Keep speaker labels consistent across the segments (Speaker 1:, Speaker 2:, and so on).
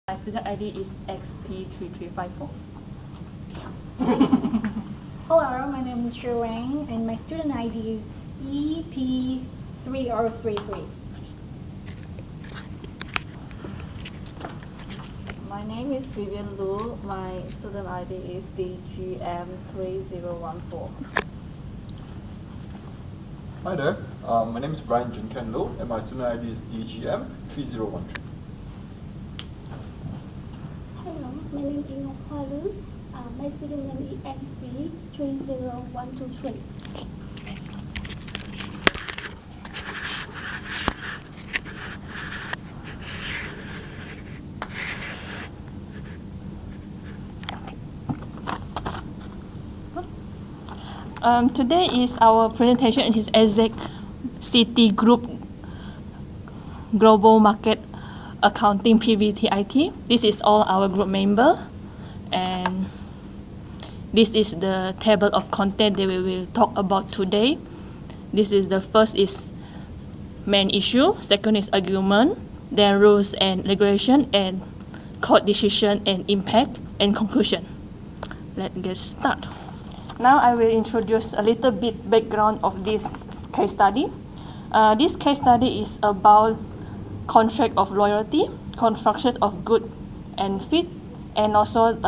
Speaker 1: My student ID is XP3354.
Speaker 2: Hello, my name is Zhu Wang, and my student ID is EP3033.
Speaker 1: My name is Vivian Lu. My student ID is DGM3014.
Speaker 3: Hi there, my name is Brian Junken Lo, and my student ID is DGM3013.
Speaker 4: Hello, my name is Ngọc Hoa Lu. My student name is MC30123.
Speaker 1: Today is our presentation in his ASIC Citigroup Global Market Accounting PVTIT. This is all our group member, and this is the table of content that we will talk about today. This is the first is main issue, second is argument, then rules and regulation, and court decision and impact, and conclusion. Let's get started. Now I will introduce a little bit background of this case study. This case study is about contract of loyalty, construction of good and fit, and also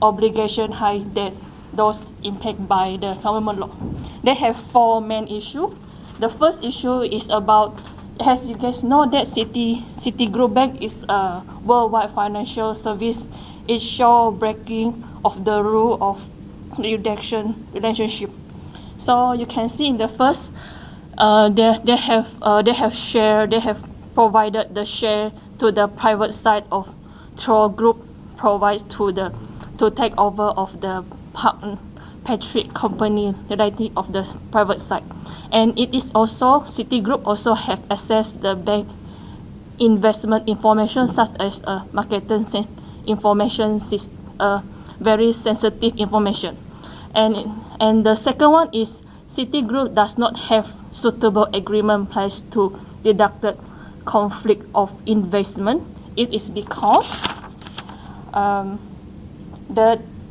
Speaker 1: obligation high debt, those impacted by the government law. They have four main issues. The first issue is about, as you guys know, that Citigroup Bank is a worldwide financial service. It shows breaking of the rule of reduction relationship. So you can see in the first, they have provided the share to the private side of Troll Group provides to take over of the Patrick company related of the private side, and it is also Citigroup also have access the bank investment information such as marketing information, very sensitive information. And the second one is Citigroup does not have suitable agreement placed to deduct the conflict of investment. It is because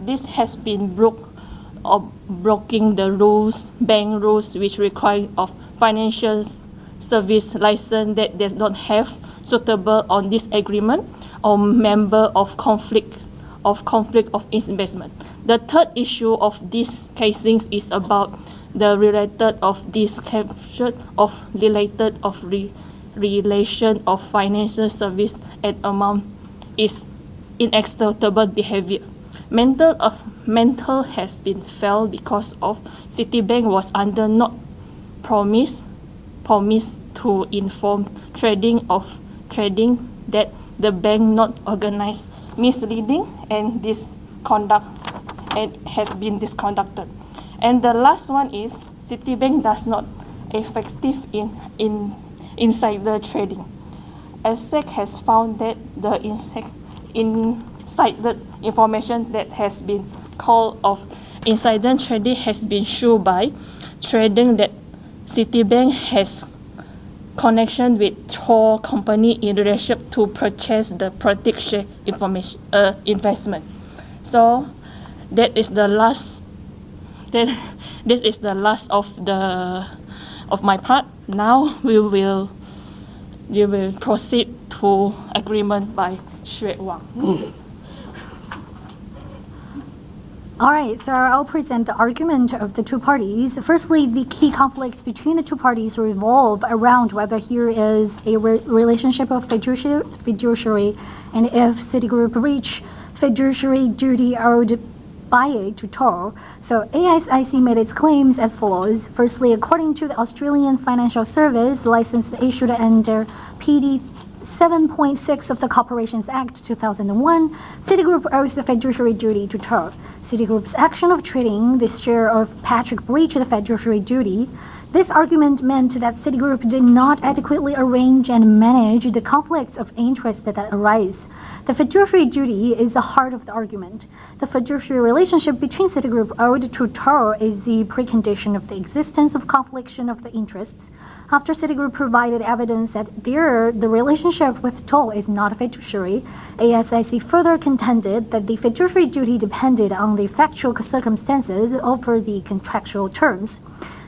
Speaker 1: this has been breaking the rules, bank rules, which require of financial service license that does not have suitable on this agreement or member of conflict of investment. The third issue of this casing is about the related of this capture of related of relation of financial service and amount is unacceptable behavior. Mental has been failed because of Citibank was under not promise to inform trading that the bank not organized misleading and this conduct and has been disconducted. And the last one is Citibank does not effective in insider trading. ASIC has found that the insider information that has been called of insider trading has been shown by trading that Citibank has connection with Troll company in relationship to purchase the prediction information investment. So that is the last. This is the last of my part. Now we will proceed to agreement by Xue Wang.
Speaker 2: All right, so I'll present the argument of the two parties. Firstly, the key conflicts between the two parties revolve around whether here is a relationship of fiduciary, and if Citigroup breach fiduciary duty owed by it to TOR. So ASIC made its claims as follows. Firstly, according to the Australian Financial Service license issued under PD 7.6 of the Corporations Act 2001, Citigroup owes the fiduciary duty to TOR. Citigroup's action of treating this share of Patrick breach the fiduciary duty This argument meant that Citigroup did not adequately arrange and manage the conflicts of interest that arise. The fiduciary duty is the heart of the argument. The fiduciary relationship between Citigroup owed to TOR is the precondition of the existence of confliction of the interests. After Citigroup provided evidence that the relationship with TOR is not fiduciary, ASIC further contended that the fiduciary duty depended on the factual circumstances over the contractual terms.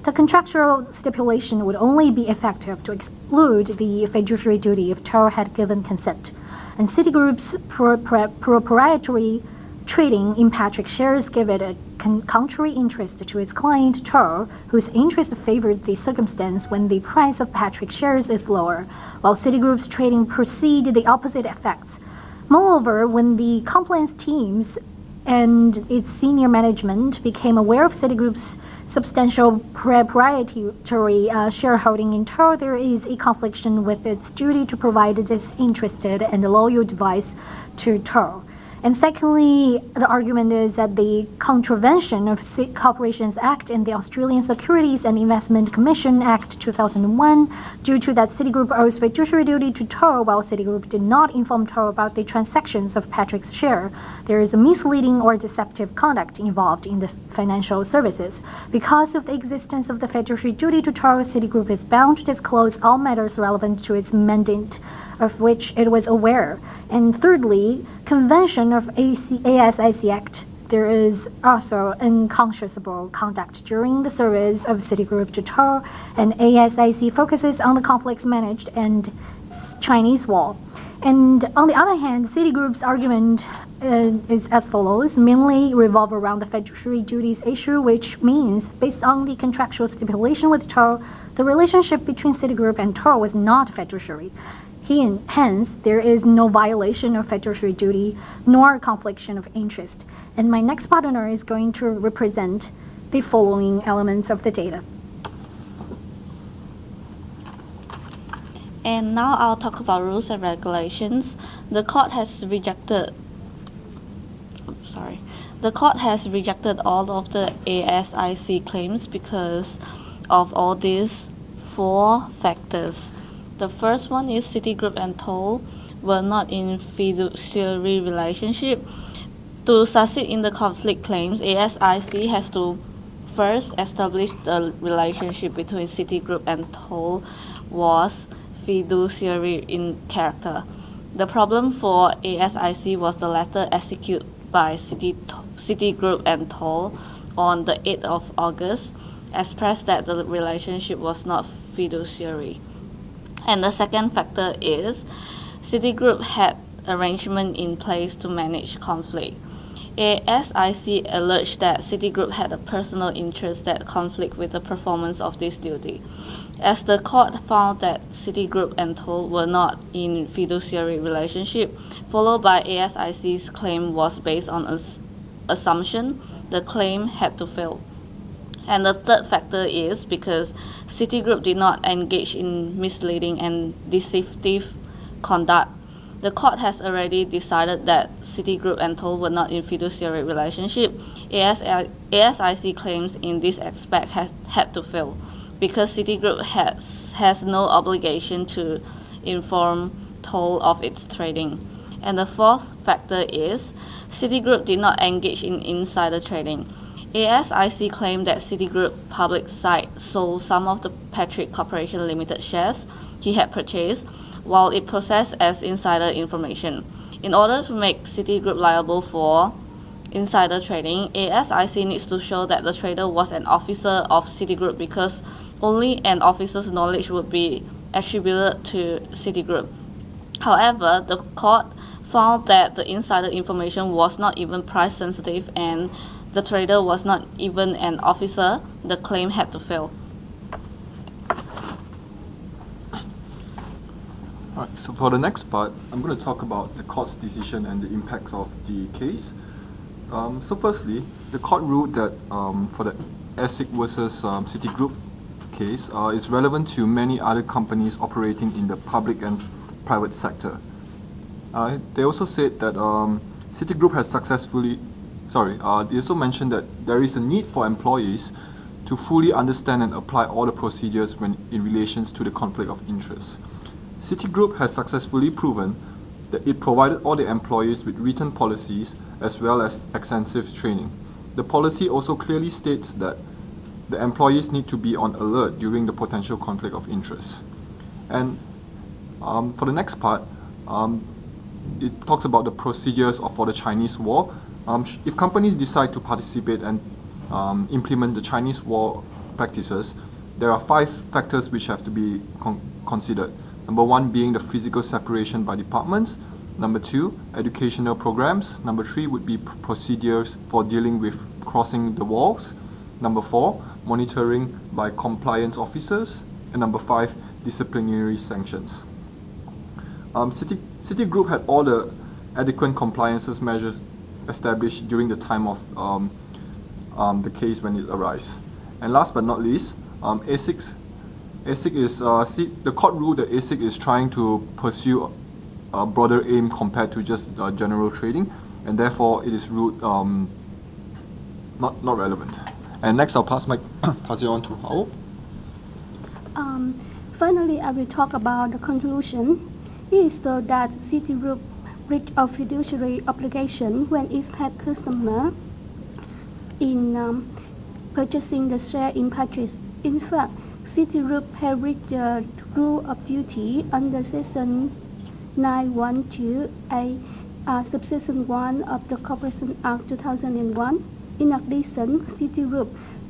Speaker 2: The contractual stipulation would only be effective to exclude the fiduciary duty if TOR had given consent. And Citigroup's proprietary trading in Patrick shares gave it a contrary interest to its client TOR, whose interest favored the circumstance when the price of Patrick shares is lower, while Citigroup's trading precede the opposite effects. Moreover, when the compliance teams and its senior management became aware of Citigroup's substantial proprietary shareholding in TOR, there is a confliction with its duty to provide a disinterested and loyal advice to TOR. And secondly, the argument is that the contravention of Corporations Act and the Australian Securities and Investment Commission Act 2001, due to that Citigroup owes fiduciary duty to TOR while Citigroup did not inform TOR about the transactions of Patrick's share. There is a misleading or deceptive conduct involved in the financial services. Because of the existence of the fiduciary duty to TOR, Citigroup is bound to disclose all matters relevant to its mandate, of which it was aware. And thirdly, convention of ASIC Act, there is also unconscionable conduct during the service of Citigroup to TOR, and ASIC focuses on the conflicts managed and Chinese wall. And on the other hand, Citigroup's argument is as follows, mainly revolve around the fiduciary duties issue, which means, based on the contractual stipulation with TOR, the relationship between Citigroup and TOR was not fiduciary. Hence, there is no violation of fiduciary duty nor confliction of interest. And my next partner is going to represent the following elements of the data.
Speaker 5: And now I'll talk about rules and regulations. The court has rejected all of the ASIC claims because of all these four factors. The first one is Citigroup and TOR were not in fiduciary relationship. To succeed in the conflict claims, ASIC has to first establish the relationship between Citigroup and TOR was fiduciary in character. The problem for ASIC was the letter executed by Citigroup and TOR on the 8th of August expressed that the relationship was not fiduciary. And the second factor is Citigroup had arrangement in place to manage conflict. ASIC alleged that Citigroup had a personal interest that conflict with the performance of this duty. As the court found that Citigroup and TOR were not in fiduciary relationship, followed by ASIC's claim was based on an assumption, the claim had to fail. And the third factor is because Citigroup did not engage in misleading and deceptive conduct. The court has already decided that Citigroup and TOR were not in fiduciary relationship. ASIC claims in this aspect had to fail because Citigroup has no obligation to inform TOR of its trading. And the fourth factor is Citigroup did not engage in insider trading. ASIC claimed that Citigroup public site sold some of the Patrick Corporation Limited shares he had purchased, while it processed as insider information. In order to make Citigroup liable for insider trading, ASIC needs to show that the trader was an officer of Citigroup because only an officer's knowledge would be attributed to Citigroup. However, the court found that the insider information was not even price sensitive and the trader was not even an officer. The claim had to fail.
Speaker 3: Alright, so for the next part, I'm going to talk about the court's decision and the impacts of the case. So firstly, the court ruled that for the ASIC versus Citigroup case is relevant to many other companies operating in the public and private sector. They also said that Citigroup has they also mentioned that there is a need for employees to fully understand and apply all the procedures when in relations to the conflict of interest. Citigroup has successfully proven that it provided all the employees with written policies as well as extensive training. The policy also clearly states that the employees need to be on alert during the potential conflict of interest. And for the next part, it talks about the procedures for the Chinese War. If companies decide to participate and implement the Chinese War practices, there are 5 factors which have to be considered. Number 1 being the physical separation by departments. Number 2, educational programs. Number 3 would be procedures for dealing with crossing the walls. Number 4, monitoring by compliance officers. And number 5, disciplinary sanctions. Citigroup had all the adequate compliances measures established during the time of the case when it arose. And last but not least, ASIC is the court ruled that ASIC is trying to pursue a broader aim compared to just general trading, and therefore it is ruled not relevant. And next, I'll pass it on to Hao.
Speaker 4: Finally, I will talk about the conclusion. It is so that Citigroup breached a fiduciary obligation when it had customer in purchasing the share in purchase. In fact, Citigroup had breached the rule of duty under Section 912A, Subsection 1 of the Corporation Act 2001. In addition, Citigroup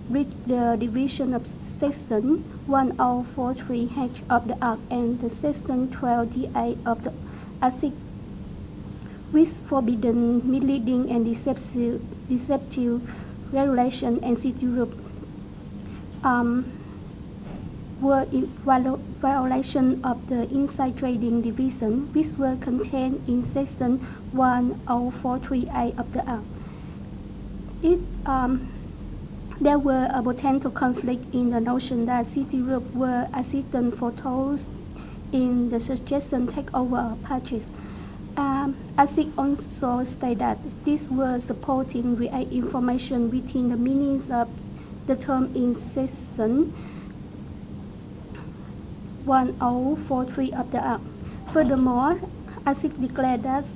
Speaker 4: breached the division of Section 1043H of the Act and the Section 12DA of the ASIC, which forbidden misleading and deceptive regulation, and Citigroup were in violation of the inside trading division, which were contained in Section 1043A of the Act. There were a potential conflict in the notion that Citigroup were assistant for tolls in the suggestion takeover of purchase. ASIC also stated that these were supporting real information within the meanings of the term in Section 1043 of the Act. Furthermore, ASIC declared that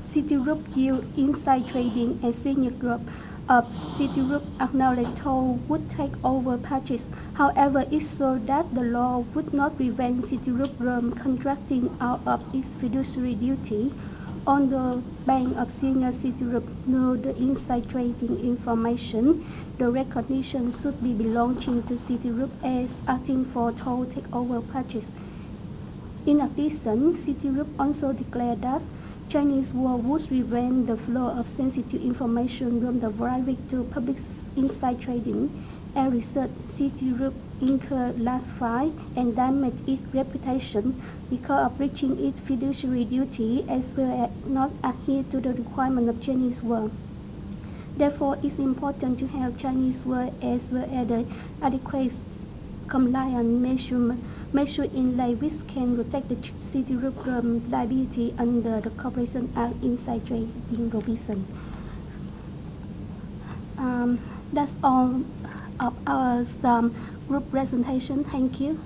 Speaker 4: Citigroup used inside trading and senior group of Citigroup acknowledged toll would take over purchase. However, it showed that the law would not prevent Citigroup from contracting out of its fiduciary duty. On the bank of senior Citigroup know the inside trading information, the recognition should be belonging to Citigroup as acting for toll takeover purchase. In addition, Citigroup also declared that Chinese War would prevent the flow of sensitive information from the private to public inside trading. As a result, Citigroup incurred loss fine and damaged its reputation because of breaching its fiduciary duty as well as not adhere to the requirement of Chinese War. Therefore, it's important to have Chinese War as well as the adequate compliance measure in place which can protect the Citigroup from liability under the Corporation Act inside trading provision. That's all of our group presentation. Thank you.